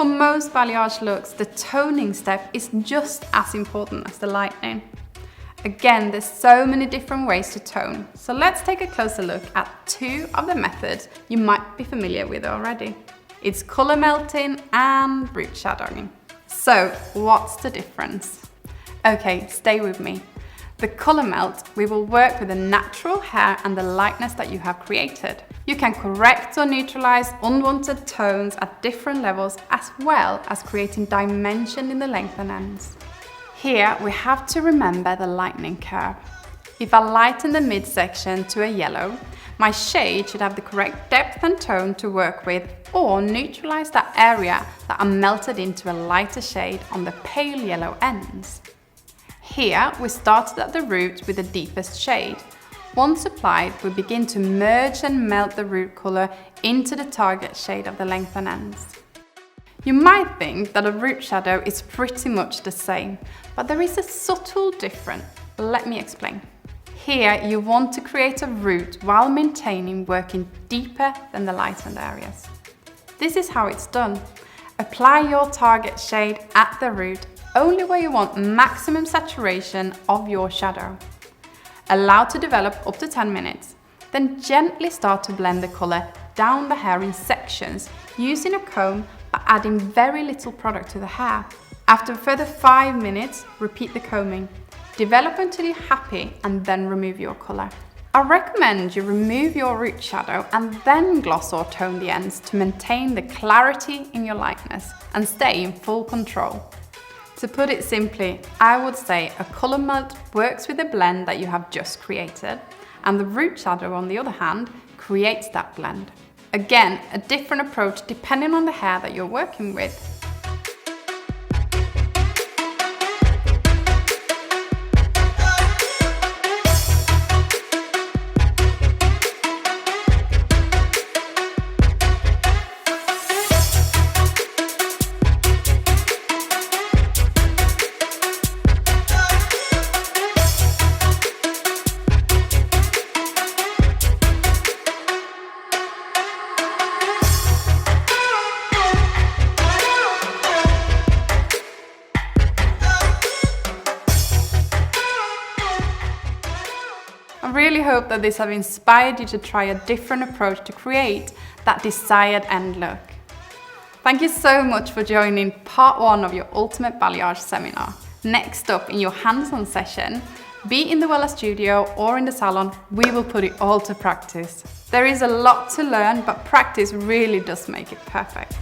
For most balayage looks, the toning step is just as important as the lightning. Again, there's so many different ways to tone, so let's take a closer look at two of the methods you might be familiar with already. It's color melting and root shadowing. So, what's the difference? Okay, stay with me. The color melt, we will work with the natural hair and the lightness that you have created. You can correct or neutralize unwanted tones at different levels, as well as creating dimension in the length and ends. Here we have to remember the lightning curve. If I lighten the midsection to a yellow, my shade should have the correct depth and tone to work with, or neutralize that area that are melted into a lighter shade on the pale yellow ends. Here we started at the root with the deepest shade. Once applied, we begin to merge and melt the root color into the target shade of the length and ends. You might think that a root shadow is pretty much the same, but there is a subtle difference. Let me explain. Here you want to create a root while maintaining working deeper than the lightened areas. This is how it's done. Apply your target shade at the root only where you want maximum saturation of your shadow. Allow to develop up to 10 minutes. Then gently start to blend the color down the hair in sections using a comb by adding very little product to the hair. After a further 5 minutes, repeat the combing. Develop until you're happy and then remove your color. I recommend you remove your root shadow and then gloss or tone the ends to maintain the clarity in your lightness and stay in full control. To put it simply, I would say a color melt works with the blend that you have just created, and the root shadow, on the other hand, creates that blend. Again, a different approach depending on the hair that you're working with. I really hope that this has inspired you to try a different approach to create that desired end look. Thank you so much for joining part 1 of your Ultimate Balayage seminar. Next up in your hands-on session, be in the WELLA studio or in the salon, we will put it all to practice. There is a lot to learn, but practice really does make it perfect.